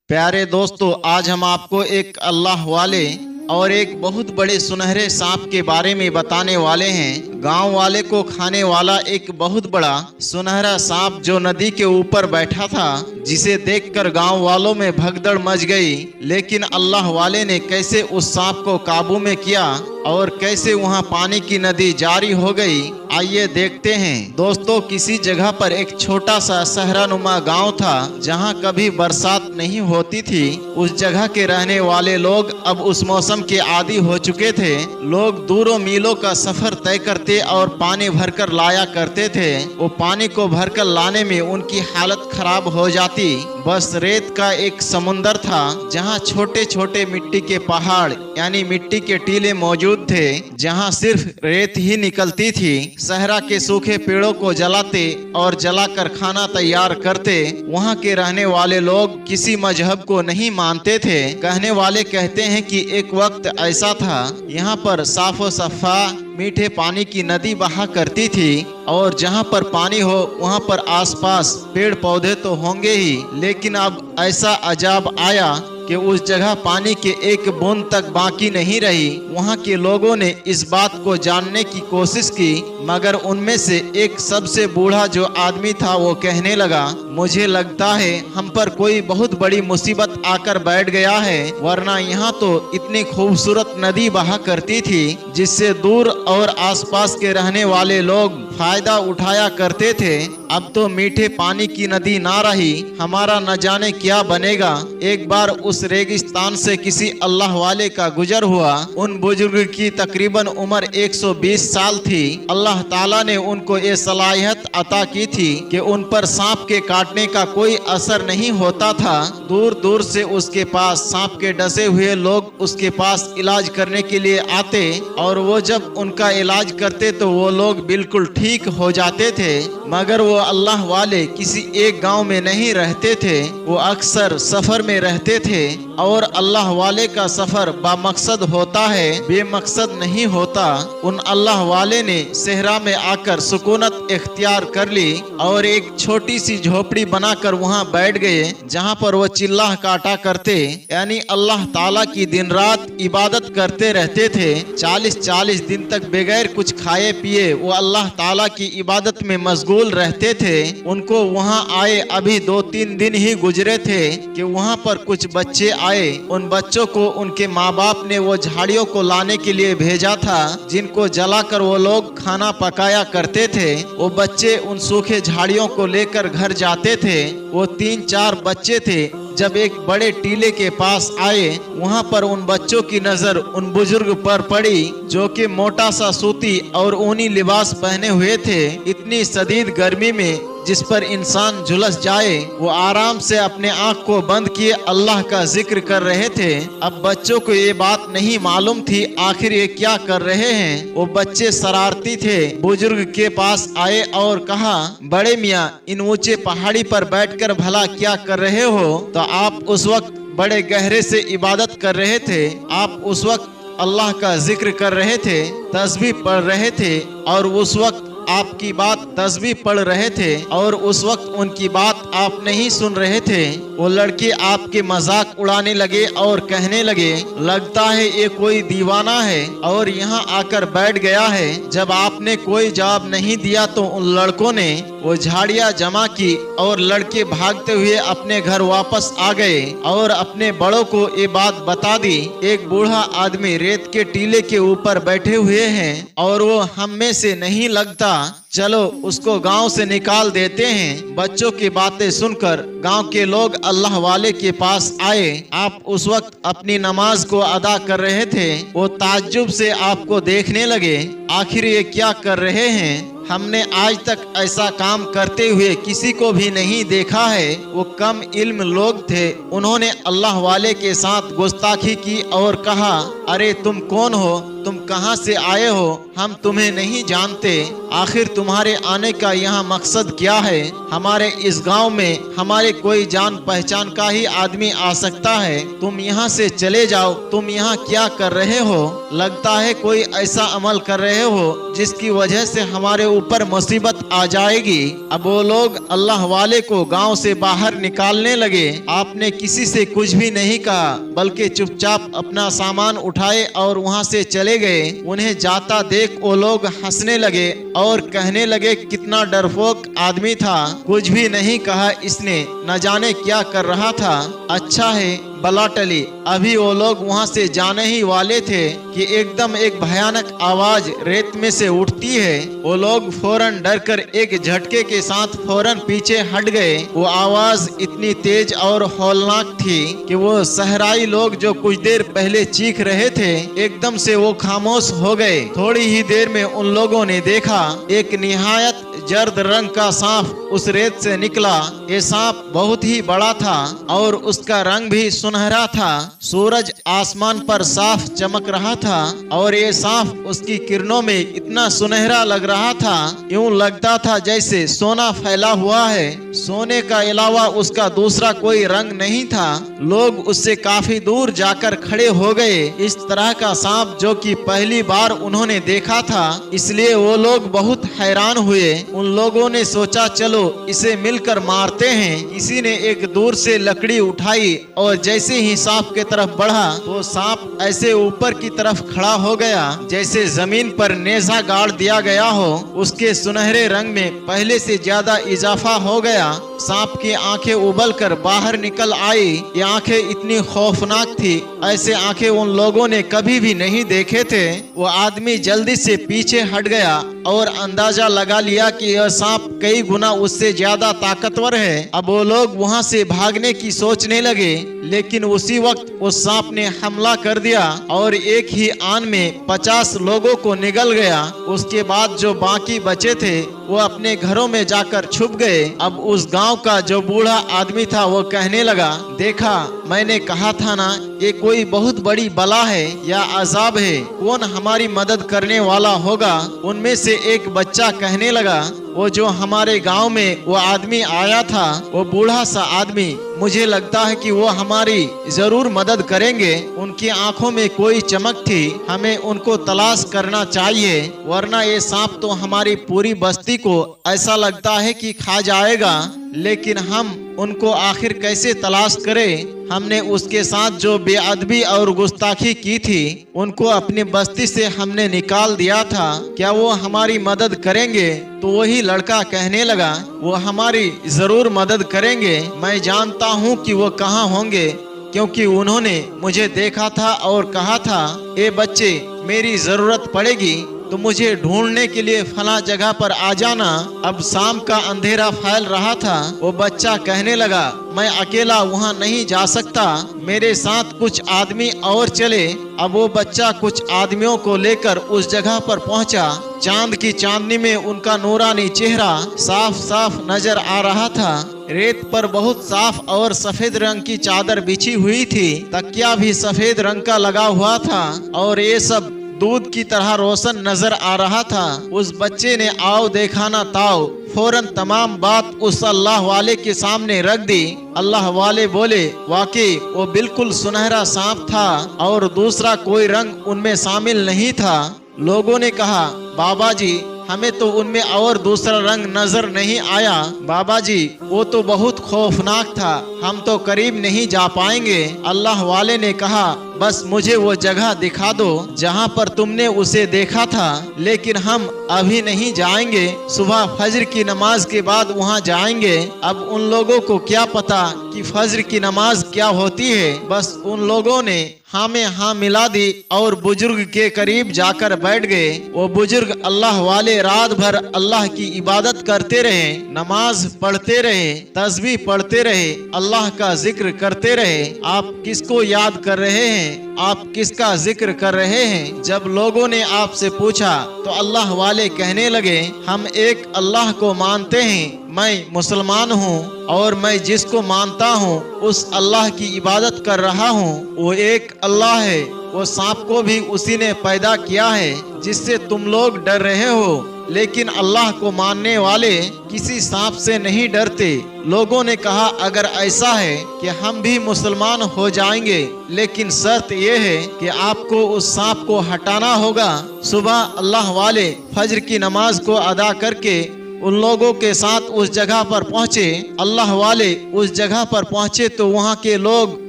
प्यारे दोस्तों, आज हम आपको एक अल्लाह वाले और एक बहुत बड़े सुनहरे सांप के बारे में बताने वाले हैं। गांव वाले को खाने वाला एक बहुत बड़ा सुनहरा सांप जो नदी के ऊपर बैठा था, जिसे देखकर गांव वालों में भगदड़ मच गई। लेकिन अल्लाह वाले ने कैसे उस सांप को काबू में किया और कैसे वहां पानी की नदी जारी हो गई, आइए देखते हैं। दोस्तों, किसी जगह पर एक छोटा सा सहरानुमा गांव था जहां कभी बरसात नहीं होती थी। उस जगह के रहने वाले लोग अब उस मौसम के आदी हो चुके थे। लोग दूरों मीलों का सफर तय करते और पानी भरकर लाया करते थे। वो पानी को भरकर लाने में उनकी हालत खराब हो जाती। बस रेत का एक समुंदर था जहां छोटे छोटे मिट्टी के पहाड़ यानी मिट्टी के टीले मौजूद थे, जहां सिर्फ रेत ही निकलती थी। सहरा के सूखे पेड़ों को जलाते और जलाकर खाना तैयार करते। वहां के रहने वाले लोग किसी मजहब को नहीं मानते थे। कहने वाले कहते हैं कि एक वक्त ऐसा था, यहाँ पर साफो सफा मीठे पानी की नदी बहा करती थी और जहाँ पर पानी हो वहाँ पर आसपास पेड़ पौधे तो होंगे ही, लेकिन अब ऐसा अजाब आया कि उस जगह पानी के एक बूंद तक बाकी नहीं रही। वहाँ के लोगों ने इस बात को जानने की कोशिश की, मगर उनमें से एक सबसे बूढ़ा जो आदमी था वो कहने लगा, मुझे लगता है हम पर कोई बहुत बड़ी मुसीबत आकर बैठ गया है, वरना यहाँ तो इतनी खूबसूरत नदी बहा करती थी जिससे दूर और आसपास के रहने वाले लोग फायदा उठाया करते थे। अब तो मीठे पानी की नदी ना रही, हमारा न जाने क्या बनेगा। एक बार उस रेगिस्तान से किसी अल्लाह वाले का गुजर हुआ। उन बुजुर्ग की तकरीबन उम्र 120 साल थी। अल्लाह ताला ने उनको ये सलाहियत अता की थी कि उन पर सांप के काटने का कोई असर नहीं होता था। दूर दूर से उसके पास सांप के डसे हुए लोग उसके पास इलाज करने के लिए आते और वो जब उनका इलाज करते तो वो लोग बिल्कुल ठीक हो जाते थे। मगर वो अल्लाह वाले किसी एक गांव में नहीं रहते थे, वो अक्सर सफर में रहते थे। और अल्लाह वाले का सफर बामकसद होता है, बेमकसद नहीं होता। उन अल्लाह वाले ने सहरा में आकर सुकूनत इख्तियार कर ली और एक छोटी सी झोपड़ी बनाकर वहाँ बैठ गए, जहाँ पर वो चिल्लाह काटा करते यानी अल्लाह ताला की दिन रात इबादत करते रहते थे। 40-40 दिन तक बगैर कुछ खाए पिए वो अल्लाह ताला की इबादत में मशगूल रहते थे। उनको वहाँ आए अभी 2-3 दिन ही गुजरे थे कि वहाँ पर कुछ बच्चे आए। उन बच्चों को उनके माँ बाप ने वो झाड़ियों को लाने के लिए भेजा था जिनको जलाकर वो लोग खाना पकाया करते थे। वो बच्चे उन सूखे झाड़ियों को लेकर घर जाते थे। वो 3-4 बच्चे थे। जब एक बड़े टीले के पास आए, वहाँ पर उन बच्चों की नजर उन बुजुर्ग पर पड़ी जो कि मोटा सा सूती और ऊनी लिबास पहने हुए थे। इतनी शदीद गर्मी में जिस पर इंसान झुलस जाए, वो आराम से अपने आँख को बंद किए अल्लाह का जिक्र कर रहे थे। अब बच्चों को ये बात नहीं मालूम थी आखिर ये क्या कर रहे हैं। वो बच्चे शरारती थे। बुजुर्ग के पास आए और कहा, बड़े मियाँ, इन ऊंचे पहाड़ी पर बैठकर भला क्या कर रहे हो? तो आप उस वक्त बड़े गहरे से इबादत कर रहे थे। आप उस वक्त अल्लाह का जिक्र कर रहे थे, तस्बीह पढ़ रहे थे और उस वक्त आपकी बात तस्बीह पढ़ रहे थे और उस वक्त उनकी बात आप नहीं सुन रहे थे। वो लड़के आपके मजाक उड़ाने लगे और कहने लगे, लगता है ये कोई दीवाना है और यहाँ आकर बैठ गया है। जब आपने कोई जवाब नहीं दिया तो उन लड़कों ने वो झाड़ियाँ जमा की और लड़के भागते हुए अपने घर वापस आ गए और अपने बड़ों को ये बात बता दी। एक बूढ़ा आदमी रेत के टीले के ऊपर बैठे हुए हैं और वो हम में से नहीं लगता, चलो उसको गांव से निकाल देते हैं। बच्चों की बातें सुनकर गांव के लोग अल्लाह वाले के पास आए। आप उस वक्त अपनी नमाज को अदा कर रहे थे। वो ताज्जुब से आपको देखने लगे, आखिर ये क्या कर रहे हैं? हमने आज तक ऐसा काम करते हुए किसी को भी नहीं देखा है। वो कम इल्म लोग थे। उन्होंने अल्लाह वाले के साथ गुस्ताखी की और कहा, अरे तुम कौन हो? तुम कहाँ से आए हो? हम तुम्हें नहीं जानते। आखिर तुम्हारे आने का यहाँ मकसद क्या है? हमारे इस गांव में हमारे कोई जान पहचान का ही आदमी आ सकता है। तुम यहाँ से चले जाओ। तुम यहाँ क्या कर रहे हो? लगता है कोई ऐसा अमल कर रहे हो जिसकी वजह से हमारे ऊपर मुसीबत आ जाएगी। अब वो लोग अल्लाह वाले को गांव से बाहर निकालने लगे। आपने किसी से कुछ भी नहीं कहा, बल्कि चुपचाप अपना सामान उठाए और वहां से चले गए। उन्हें जाता देख वो लोग हंसने लगे और कहने लगे कितना डरपोक आदमी था, कुछ भी नहीं कहा इसने, न जाने क्या कर रहा था। अच्छा है बला टली। अभी वो लोग वहां से जाने ही वाले थे कि एकदम एक भयानक आवाज रेत में से उठती है। वो लोग फौरन डरकर एक झटके के साथ फौरन पीछे हट गए। वो आवाज इतनी तेज और हौलनाक थी कि वो सहराई लोग जो कुछ देर पहले चीख रहे थे एकदम से वो खामोश हो गए। थोड़ी ही देर में उन लोगों ने देखा एक निहायत जर्द रंग का सांप उस रेत से निकला। ये सांप बहुत ही बड़ा था और उसका रंग भी सुनहरा था। सूरज आसमान पर साफ चमक रहा था और ये सांप उसकी किरणों में इतना सुनहरा लग रहा था, यूं लगता था जैसे सोना फैला हुआ है। सोने का अलावा उसका दूसरा कोई रंग नहीं था। लोग उससे काफी दूर जाकर खड़े हो गए। इस तरह का सांप जो कि पहली बार उन्होंने देखा था, इसलिए वो लोग बहुत हैरान हुए। उन लोगों ने सोचा चलो इसे मिलकर मारते हैं। किसी ने एक दूर से लकड़ी उठाई और जैसे ही सांप के तरफ बढ़ा तो सांप ऐसे ऊपर की तरफ खड़ा हो गया जैसे जमीन पर नेजा गाड़ दिया गया हो। उसके सुनहरे रंग में पहले से ज्यादा इजाफा हो गया। सांप की आंखें उबल कर बाहर निकल आई। ये आंखें इतनी खौफनाक थी, ऐसे आंखें उन लोगों ने कभी भी नहीं देखे थे। वो आदमी जल्दी से पीछे हट गया और अंदाजा लगा लिया कि यह सांप कई गुना उससे ज्यादा ताकतवर है। अब वो लोग वहां से भागने की सोचने लगे, लेकिन उसी वक्त उस सांप ने हमला कर दिया और एक ही आन में 50 लोगों को निगल गया। उसके बाद जो बाकी बचे थे वो अपने घरों में जाकर छुप गए। अब उस गांव का जो बूढ़ा आदमी था वो कहने लगा, देखा मैंने कहा था ना, ये कोई बहुत बड़ी बला है या अजाब है। कौन हमारी मदद करने वाला होगा? उनमें से एक बच्चा कहने लगा, वो जो हमारे गांव में वो आदमी आया था, वो बूढ़ा सा आदमी, मुझे लगता है कि वो हमारी जरूर मदद करेंगे। उनकी आंखों में कोई चमक थी, हमें उनको तलाश करना चाहिए, वरना ये सांप तो हमारी पूरी बस्ती को ऐसा लगता है कि खा जाएगा। लेकिन हम उनको आखिर कैसे तलाश करें? हमने उसके साथ जो बेअदबी और गुस्ताखी की थी उनको अपनी बस्ती से हमने निकाल दिया था। क्या वो हमारी मदद करेंगे? तो वही लड़का कहने लगा, वो हमारी जरूर मदद करेंगे। मैं जानता हूँ कि वो कहाँ होंगे, क्योंकि उन्होंने मुझे देखा था और कहा था, ए बच्चे मेरी जरूरत पड़ेगी तो मुझे ढूंढने के लिए फला जगह पर आ जाना। अब शाम का अंधेरा फैल रहा था। वो बच्चा कहने लगा, मैं अकेला वहाँ नहीं जा सकता, मेरे साथ कुछ आदमी और चले। अब वो बच्चा कुछ आदमियों को लेकर उस जगह पर पहुँचा। चांद की चांदनी में उनका नूरानी चेहरा साफ साफ नजर आ रहा था। रेत पर बहुत साफ और सफेद रंग की चादर बिछी हुई थी। तकिया भी सफेद रंग का लगा हुआ था और ये सब दूध की तरह रोशन नजर आ रहा था। उस बच्चे ने आओ देखा ना ताओ, फौरन तमाम बात उस अल्लाह वाले के सामने रख दी। अल्लाह वाले बोले, वाकई वो बिल्कुल सुनहरा सांप था और दूसरा कोई रंग उनमें शामिल नहीं था। लोगों ने कहा, बाबा जी हमें तो उनमें और दूसरा रंग नजर नहीं आया। बाबा जी वो तो बहुत खौफनाक था, हम तो करीब नहीं जा पाएंगे। अल्लाह वाले ने कहा, बस मुझे वो जगह दिखा दो जहाँ पर तुमने उसे देखा था, लेकिन हम अभी नहीं जाएंगे, सुबह फजर की नमाज के बाद वहाँ जाएंगे। अब उन लोगों को क्या पता कि फजर की नमाज क्या होती है। बस उन लोगों ने हाँ में हाँ मिला दी और बुजुर्ग के करीब जाकर बैठ गए। वो बुजुर्ग अल्लाह वाले रात भर अल्लाह की इबादत करते रहे, नमाज पढ़ते रहे, तस्बीह पढ़ते रहे, अल्लाह का जिक्र करते रहे। आप किसको याद कर रहे हैं? हैं, आप किसका जिक्र कर रहे हैं? जब लोगों ने आपसे पूछा तो अल्लाह वाले कहने लगे, हम एक अल्लाह को मानते हैं, मैं मुसलमान हूँ और मैं जिसको मानता हूँ उस अल्लाह की इबादत कर रहा हूँ। वो एक अल्लाह है, वो सांप को भी उसी ने पैदा किया है जिससे तुम लोग डर रहे हो, लेकिन अल्लाह को मानने वाले किसी सांप से नहीं डरते। लोगों ने कहा, अगर ऐसा है कि हम भी मुसलमान हो जाएंगे, लेकिन शर्त यह है कि आपको उस सांप को हटाना होगा। सुबह अल्लाह वाले फज्र की नमाज को अदा करके उन लोगों के साथ उस जगह पर पहुँचे। अल्लाह वाले उस जगह पर पहुँचे तो वहाँ के लोग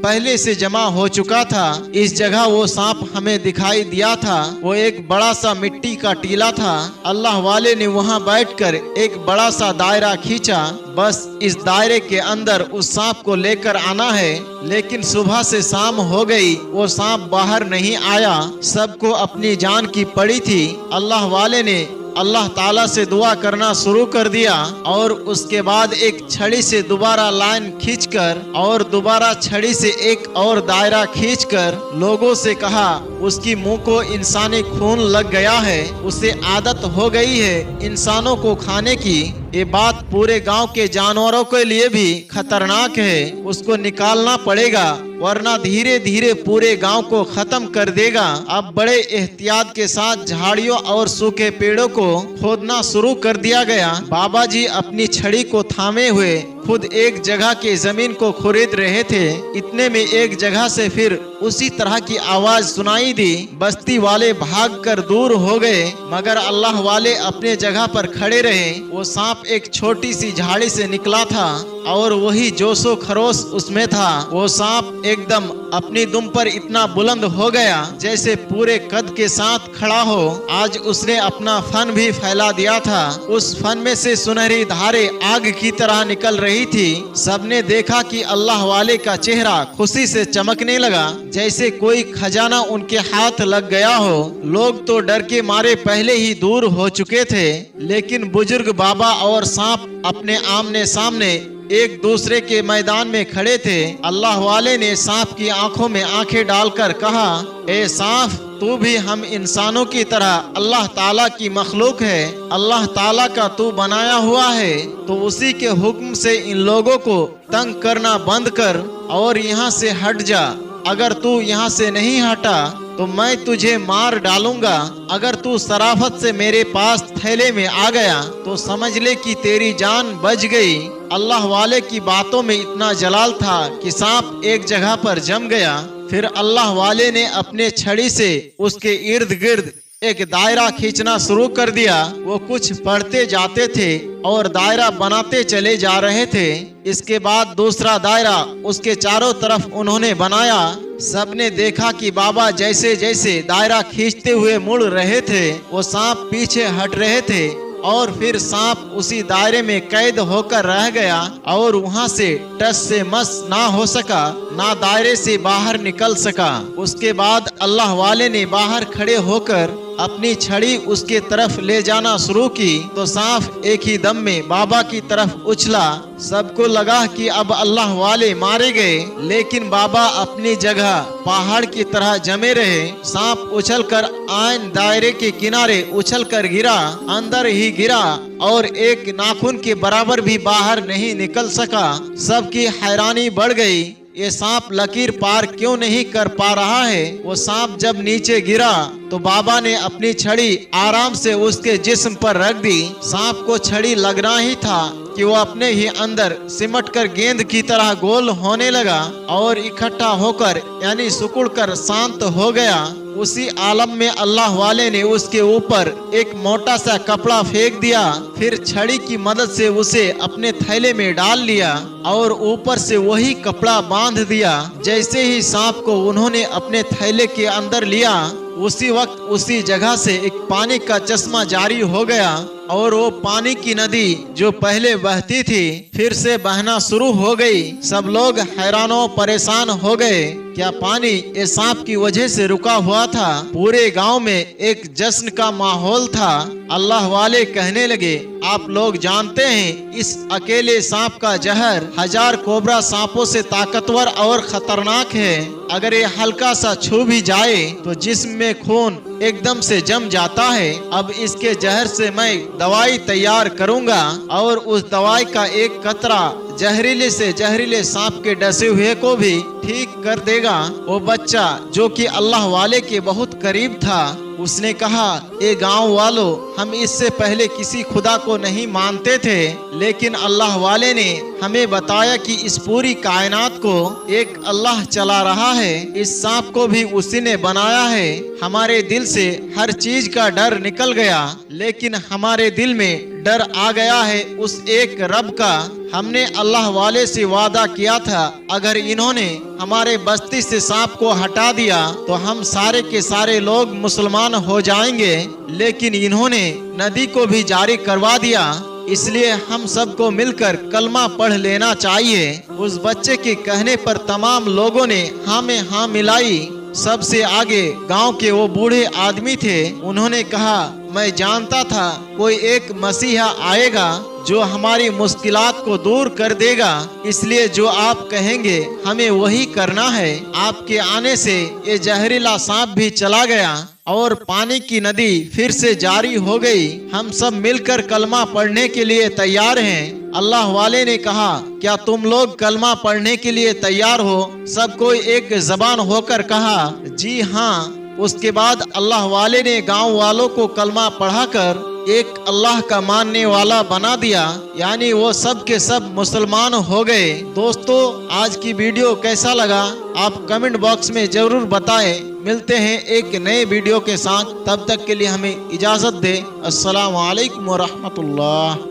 पहले से जमा हो चुका था। इस जगह वो सांप हमें दिखाई दिया था, वो एक बड़ा सा मिट्टी का टीला था। अल्लाह वाले ने वहाँ बैठकर एक बड़ा सा दायरा खींचा, बस इस दायरे के अंदर उस सांप को लेकर आना है। लेकिन सुबह से शाम हो गई, वो सांप बाहर नहीं आया। सबको अपनी जान की पड़ी थी। अल्लाह वाले ने अल्लाह ताला से दुआ करना शुरू कर दिया और उसके बाद एक छड़ी से दोबारा लाइन खींचकर और दोबारा छड़ी से एक और दायरा खींचकर लोगों से कहा, उसकी मुंह को इंसानी खून लग गया है, उसे आदत हो गई है इंसानों को खाने की। ये बात पूरे गांव के जानवरों के लिए भी खतरनाक है, उसको निकालना पड़ेगा वरना धीरे धीरे पूरे गांव को खत्म कर देगा। अब बड़े एहतियात के साथ झाड़ियों और सूखे पेड़ों को खोदना शुरू कर दिया गया। बाबा जी अपनी छड़ी को थामे हुए खुद एक जगह के जमीन को खुरीद रहे थे। इतने में एक जगह से फिर उसी तरह की आवाज सुनाई दी। बस्ती वाले भागकर दूर हो गए, मगर अल्लाह वाले अपने जगह पर खड़े रहे। वो सांप एक छोटी सी झाड़ी से निकला था और वही जोशो खरोश उसमें था। वो सांप एकदम अपनी दुम पर इतना बुलंद हो गया जैसे पूरे कद के साथ खड़ा हो। आज उसने अपना फन भी फैला दिया था। उस फन में से सुनहरी धारे आग की तरह निकल रही थी। सबने देखा कि अल्लाह वाले का चेहरा खुशी से चमकने लगा, जैसे कोई खजाना उनके हाथ लग गया हो। लोग तो डर के मारे पहले ही दूर हो चुके थे, लेकिन बुजुर्ग बाबा और सांप अपने आमने सामने एक दूसरे के मैदान में खड़े थे। अल्लाह वाले ने सांप की आंखों में आंखें डालकर कहा, ए सांप, तू भी हम इंसानों की तरह अल्लाह ताला की मखलूक है, अल्लाह ताला का तू बनाया हुआ है, तो उसी के हुक्म से इन लोगों को तंग करना बंद कर और यहाँ से हट जा। अगर तू यहाँ से नहीं हटा तो मैं तुझे मार डालूंगा। अगर तू शराफत से मेरे पास थैले में आ गया तो समझ ले कि तेरी जान बच गई। अल्लाह वाले की बातों में इतना जलाल था कि सांप एक जगह पर जम गया। फिर अल्लाह वाले ने अपने छड़ी से उसके इर्द गिर्द एक दायरा खींचना शुरू कर दिया। वो कुछ पढ़ते जाते थे और दायरा बनाते चले जा रहे थे। इसके बाद दूसरा दायरा उसके चारों तरफ उन्होंने बनाया। सबने देखा कि बाबा जैसे जैसे दायरा खींचते हुए मुड़ रहे थे, वो सांप पीछे हट रहे थे और फिर सांप उसी दायरे में कैद होकर रह गया और वहां से टस से मस ना हो सका, ना दायरे से बाहर निकल सका। उसके बाद अल्लाह वाले ने बाहर खड़े होकर अपनी छड़ी उसके तरफ ले जाना शुरू की तो सांप एक ही दम में बाबा की तरफ उछला। सबको लगा कि अब अल्लाह वाले मारे गए, लेकिन बाबा अपनी जगह पहाड़ की तरह जमे रहे। सांप उछलकर आन दायरे के किनारे उछलकर गिरा, अंदर ही गिरा और एक नाखून के बराबर भी बाहर नहीं निकल सका। सबकी हैरानी बढ़ गई, ये सांप लकीर पार क्यों नहीं कर पा रहा है। वो सांप जब नीचे गिरा तो बाबा ने अपनी छड़ी आराम से उसके जिस्म पर रख दी। सांप को छड़ी लगना ही था कि वो अपने ही अंदर सिमट कर गेंद की तरह गोल होने लगा और इकट्ठा होकर यानी सिकुड़ कर शांत हो गया। उसी आलम में अल्लाह वाले ने उसके ऊपर एक मोटा सा कपड़ा फेंक दिया, फिर छड़ी की मदद से उसे अपने थैले में डाल लिया और ऊपर से वही कपड़ा बांध दिया। जैसे ही सांप को उन्होंने अपने थैले के अंदर लिया, उसी वक्त उसी जगह से एक पानी का चश्मा जारी हो गया और वो पानी की नदी जो पहले बहती थी फिर से बहना शुरू हो गई। सब लोग हैरानों परेशान हो गए, क्या पानी ये सांप की वजह से रुका हुआ था। पूरे गांव में एक जश्न का माहौल था। अल्लाह वाले कहने लगे, आप लोग जानते हैं इस अकेले सांप का जहर 1000 कोबरा सांपों से ताकतवर और खतरनाक है। अगर ये हल्का सा छू भी जाए तो जिस्म में खून एकदम से जम जाता है। अब इसके जहर से मैं दवाई तैयार करूंगा और उस दवाई का एक कतरा जहरीले से जहरीले सांप के डसे हुए को भी ठीक कर देगा। वो बच्चा जो कि अल्लाह वाले के बहुत करीब था, उसने कहा, ए गांव वालों, हम इससे पहले किसी खुदा को नहीं मानते थे, लेकिन अल्लाह वाले ने हमें बताया कि इस पूरी कायनात को एक अल्लाह चला रहा है, इस सांप को भी उसी ने बनाया है। हमारे दिल से हर चीज का डर निकल गया, लेकिन हमारे दिल में डर आ गया है उस एक रब का। हमने अल्लाह वाले से वादा किया था, अगर इन्होंने हमारे बस्ती से सांप को हटा दिया तो हम सारे के सारे लोग मुसलमान हो जाएंगे, लेकिन इन्होंने नदी को भी जारी करवा दिया, इसलिए हम सबको मिलकर कलमा पढ़ लेना चाहिए। उस बच्चे के कहने पर तमाम लोगों ने हाँ में हाँ मिलाई। सबसे आगे गांव के वो बूढ़े आदमी थे। उन्होंने कहा, मैं जानता था कोई एक मसीहा आएगा जो हमारी मुश्किलात को दूर कर देगा, इसलिए जो आप कहेंगे हमें वही करना है। आपके आने से ये जहरीला सांप भी चला गया और पानी की नदी फिर से जारी हो गई। हम सब मिलकर कलमा पढ़ने के लिए तैयार हैं। अल्लाह वाले ने कहा, क्या तुम लोग कलमा पढ़ने के लिए तैयार हो? सब कोई एक जबान होकर कहा, जी हाँ। उसके बाद अल्लाह वाले ने गांव वालों को कलमा पढ़ाकर एक अल्लाह का मानने वाला बना दिया, यानी वो सब के सब मुसलमान हो गए। दोस्तों, आज की वीडियो कैसा लगा आप कमेंट बॉक्स में जरूर बताएं। मिलते हैं एक नए वीडियो के साथ, तब तक के लिए हमें इजाजत दें। अस्सलाम वालेकुम व रहमतुल्लाह।